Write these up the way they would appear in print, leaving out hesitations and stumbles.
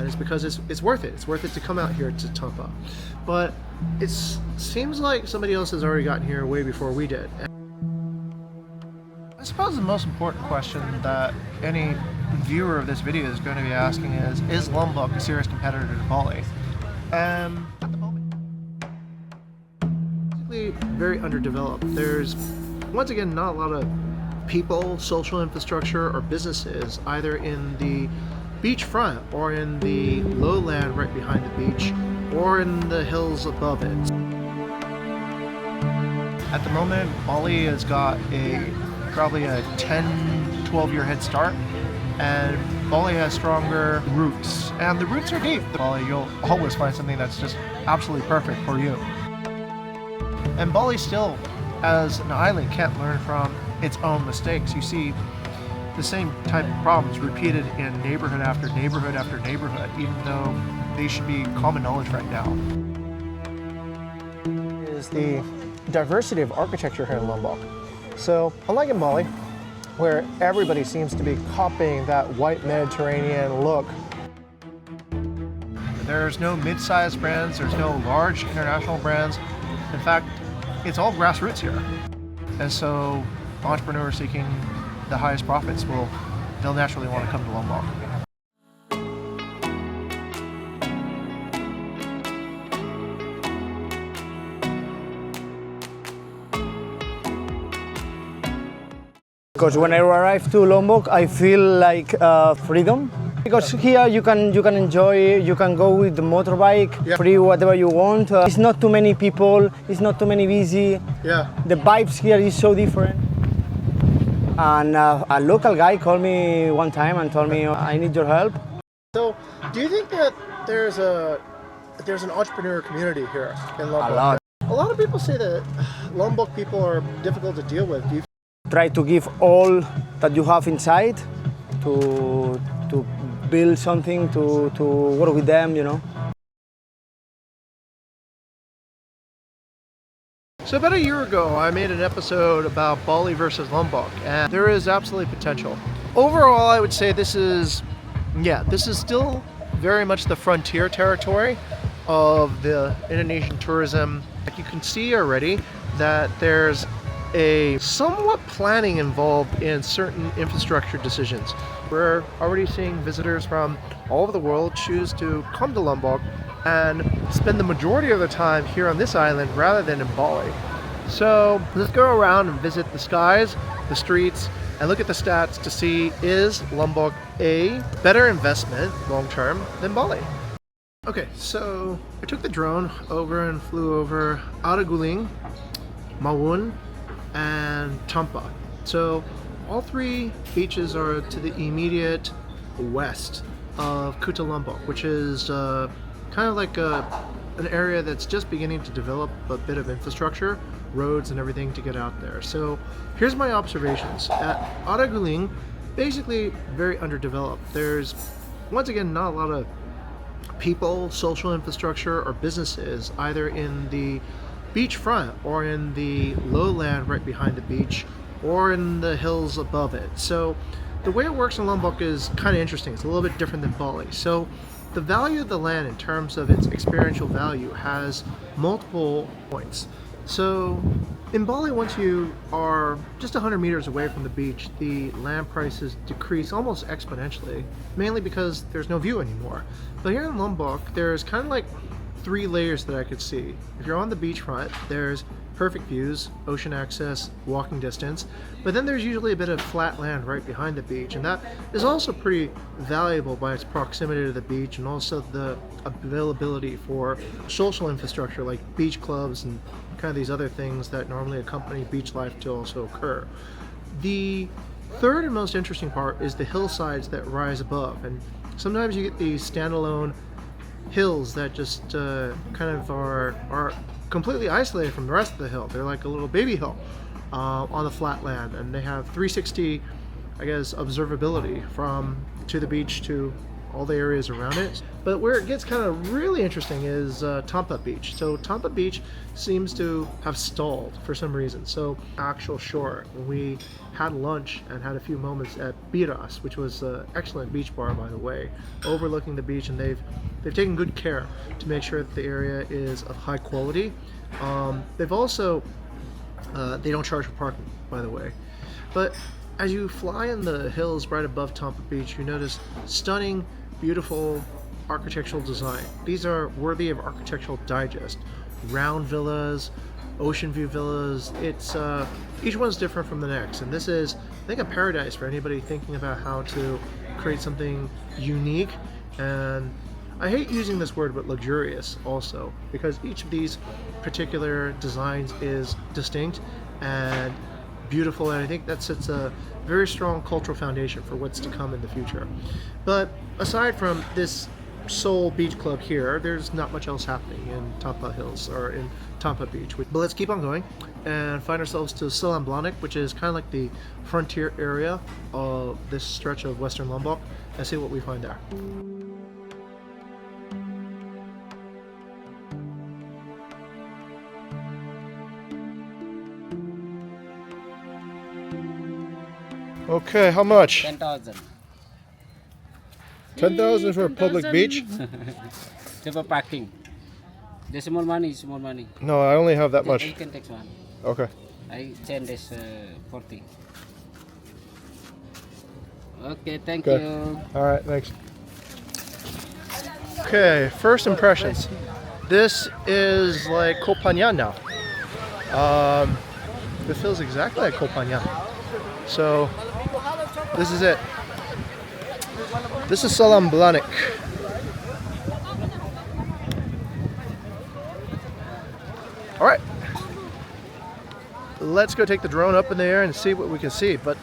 and it's because it's worth it. It's worth it to come out here to Tampah. But it seems like somebody else has already gotten here way before we did. I suppose the most important question that any viewer of this video is going to be asking is Lombok a serious competitor to Bali? At the moment, basically very underdeveloped. There's, once again, not a lot of people, social infrastructure, or businesses either in the beachfront or in the lowland right behind the beach or in the hills above it. At the moment, Bali has got probably a 10-12 year head start, and Bali has stronger roots, and the roots are deep. Bali, you'll always find something that's just absolutely perfect for you. And Bali still, as an island, can't learn from its own mistakes. You see the same type of problems repeated in neighborhood after neighborhood after neighborhood, even though they should be common knowledge right now. Is the diversity of architecture here in Lombok. So, unlike in Bali, where everybody seems to be copying that white Mediterranean look, there's no mid-sized brands, there's no large international brands. In fact, it's all grassroots here. And so, entrepreneurs seeking the highest profits they'll naturally want to come to Lombok. Because when I arrive to Lombok, I feel like freedom. Because here you can enjoy, you can go with the motorbike, free whatever you want. It's not too many people, it's not too many busy. Yeah. The vibes here is so different. And a local guy called me one time and told me, I need your help. So, do you think that there's an entrepreneur community here in Lombok? A lot. A lot of people say that Lombok people are difficult to deal with. Do you Try to give all that you have inside to build something, to work with them, you know. So about a year ago, I made an episode about Bali versus Lombok, and there is absolutely potential. Overall, I would say this is still very much the frontier territory of the Indonesian tourism. Like you can see already that there's a somewhat planning involved in certain infrastructure decisions. We're already seeing visitors from all over the world choose to come to Lombok and spend the majority of the time here on this island rather than in Bali. So let's go around and visit the skies, the streets, and look at the stats to see, is Lombok a better investment long-term than Bali? Okay, so I took the drone over and flew over Areguling, Mawun, and Tampah. So all three beaches are to the immediate west of Kuta Lombok, which is kind of like an area that's just beginning to develop a bit of infrastructure, roads and everything to get out there. So here's my observations. At Areguling, basically very underdeveloped. There's, once again, not a lot of people, social infrastructure, or businesses either in the beachfront or in the lowland right behind the beach or in the hills above it. So the way it works in Lombok is kind of interesting. It's a little bit different than Bali. So the value of the land in terms of its experiential value has multiple points. So in Bali, once you are just 100 meters away from the beach, the land prices decrease almost exponentially, mainly because there's no view anymore. But here in Lombok, there's kind of like three layers that I could see. If you're on the beachfront, there's perfect views, ocean access, walking distance, but then there's usually a bit of flat land right behind the beach, and that is also pretty valuable by its proximity to the beach and also the availability for social infrastructure like beach clubs and kind of these other things that normally accompany beach life to also occur. The third and most interesting part is the hillsides that rise above, and sometimes you get these standalone hills that just kind of are completely isolated from the rest of the hill. They're like a little baby hill on the flat land, and they have 360, I guess, observability from to the beach to all the areas around it. But where it gets kind of really interesting is Tampah Beach. So Tampah Beach seems to have stalled for some reason. So actual shore, when we had lunch and had a few moments at Biras, which was an excellent beach bar, by the way, overlooking the beach, and they've taken good care to make sure that the area is of high quality. They've also they don't charge for parking, by the way. But as you fly in the hills right above Tampah Beach, you notice stunning, beautiful architectural design. These are worthy of Architectural Digest. Round villas, ocean view villas. It's each one's different from the next, and this is, I think, a paradise for anybody thinking about how to create something unique. And I hate using this word, but luxurious also, because each of these particular designs is distinct and beautiful, and I think that sets a very strong cultural foundation for what's to come in the future. But aside from this sole beach club here, there's not much else happening in Tampah Hills or in Tampah Beach. But let's keep on going and find ourselves to Selong Belanak, which is kind of like the frontier area of this stretch of Western Lombok, and see what we find there. Okay, how much? 10,000. 10,000 for a public 10,000. beach? For parking. The small money, small money. No, I only have that much. You can take one. Okay. I send this 40. Okay, thank Okay. you. All right, thanks. Okay, first impressions. This is like Koh Phangan now. This feels exactly like Koh Phangan. So, this is it. This is Selong Belanak. All right. Let's go take the drone up in the air and see what we can see. But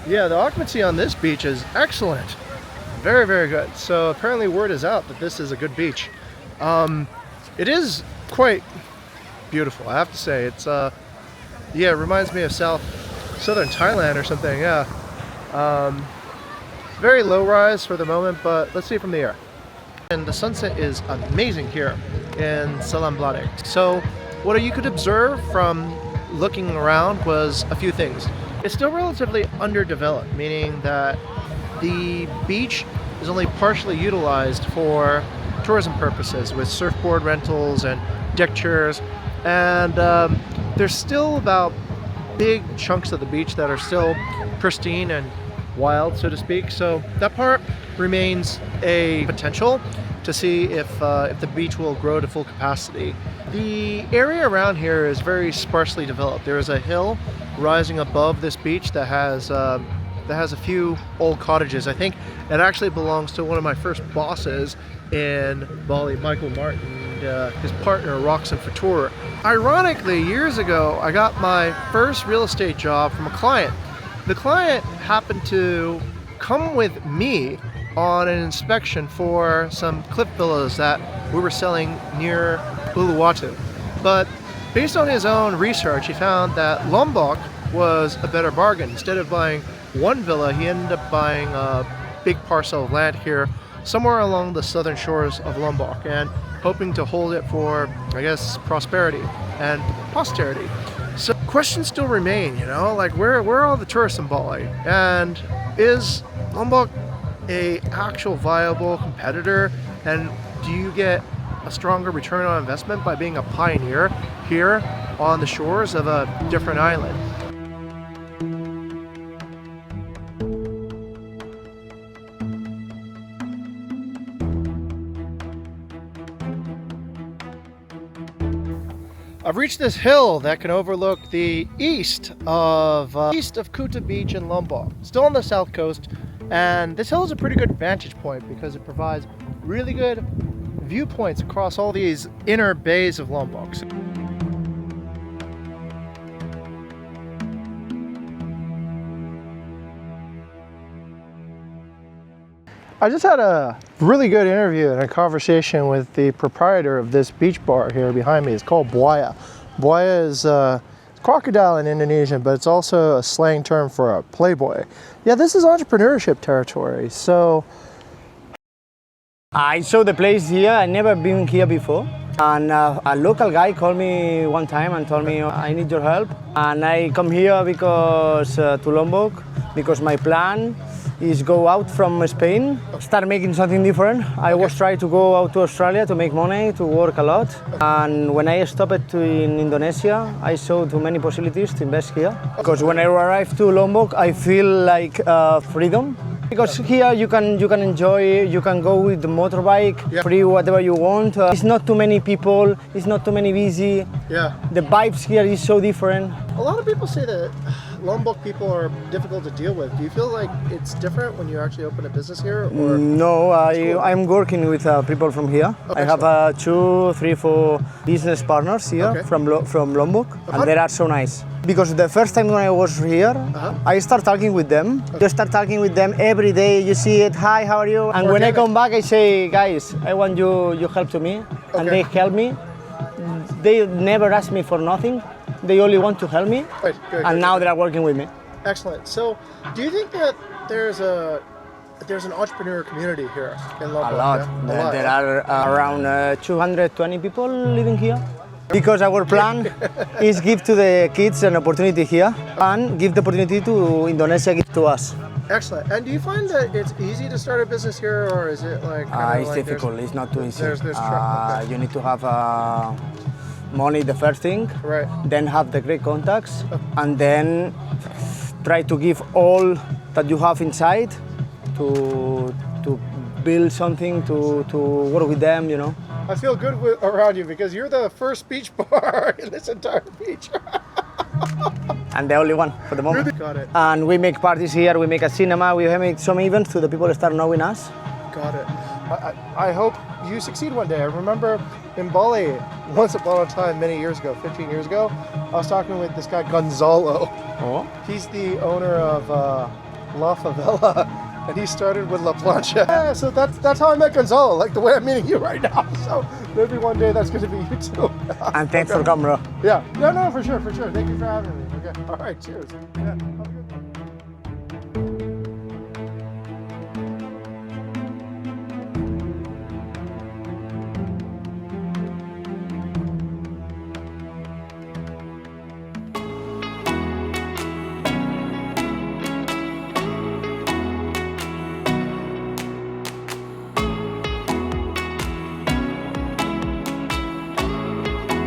yeah, the occupancy on this beach is excellent. Very, very good. So apparently word is out that this is a good beach. It is quite beautiful, I have to say. It's yeah, it reminds me of southern Thailand or something. Yeah. Very low rise for the moment, but let's see it from the air. And the sunset is amazing here in Selong Belanak. So what you could observe from looking around was a few things. It's still relatively underdeveloped, meaning that the beach is only partially utilized for tourism purposes with surfboard rentals and deck chairs, and there's still about big chunks of the beach that are still pristine and wild, so to speak. So that part remains a potential to see if the beach will grow to full capacity. The area around here is very sparsely developed. There is a hill rising above this beach that has a few old cottages. I think it actually belongs to one of my first bosses in Bali, Michael Martin, and his partner Roxanne Fatur. Ironically, years ago, I got my first real estate job from a client. The client happened to come with me on an inspection for some cliff villas that we were selling near Uluwatu. But based on his own research, he found that Lombok was a better bargain. Instead of buying one villa, he ended up buying a big parcel of land here somewhere along the southern shores of Lombok and hoping to hold it for, I guess, prosperity and posterity. So questions still remain, you know, like where are all the tourists in Bali? And is Lombok a actual viable competitor? And do you get a stronger return on investment by being a pioneer here on the shores of a different island? I've reached this hill that can overlook the east of Kuta Beach in Lombok. Still on the south coast, and this hill is a pretty good vantage point because it provides really good viewpoints across all these inner bays of Lombok. I just had a really good interview and a conversation with the proprietor of this beach bar here behind me. It's called Buaya. Buaya is crocodile in Indonesian, but it's also a slang term for a playboy. Yeah, this is entrepreneurship territory. So I saw the place here. I never been here before. And a local guy called me one time and told me, I need your help. And I come here because to Lombok, because my plan is go out from Spain, start making something different. I was trying to go out to Australia to make money, to work a lot. And when I stopped in Indonesia, I saw too many possibilities to invest here. Because when I arrived to Lombok, I feel like freedom. Because here you can enjoy, you can go with the motorbike, free whatever you want. It's not too many people, it's not too many busy. Yeah. The vibes here is so different. A lot of people say that Lombok people are difficult to deal with. Do you feel like it's different when you actually open a business here? Or? No, I'm working with people from here. I have 2, 3, 4 business partners here from Lombok, and they are so nice. Because the first time when I was here, I start talking with them. You start talking with them every day. You see it. Hi, how are you? And when I come back, I say, guys, I want your help to me, and they help me. They never ask me for nothing. They only want to help me, and now they are working with me. Excellent. So, do you think that there's an entrepreneur community here in Lombok? A lot. Yeah? There are around 220 people living here. Because our plan is give to the kids an opportunity here and give the opportunity to Indonesia give to us. Excellent. And do you find that it's easy to start a business here, or is it like? It's difficult. It's not too easy. There's You need to have money the first thing, right? Then have the great contacts, and then try to give all that you have inside to build something, to work with them, you know. I feel good around you because you're the first beach bar in this entire beach. And the only one for the moment. Got it. And we make parties here, we make a cinema, we make some events so the people start knowing us. Got it. I hope you succeed one day. I remember in Bali, once upon a time, many years ago, 15 years ago, I was talking with this guy Gonzalo. Oh. He's the owner of La Favela. And he started with La Plancha. Yeah, so that's how I met Gonzalo, like the way I'm meeting you right now. So maybe one day that's going to be you too. And thanks for coming, bro. Yeah. No, for sure. Thank you for having me. Okay. All right. Cheers. Yeah. Have a good one.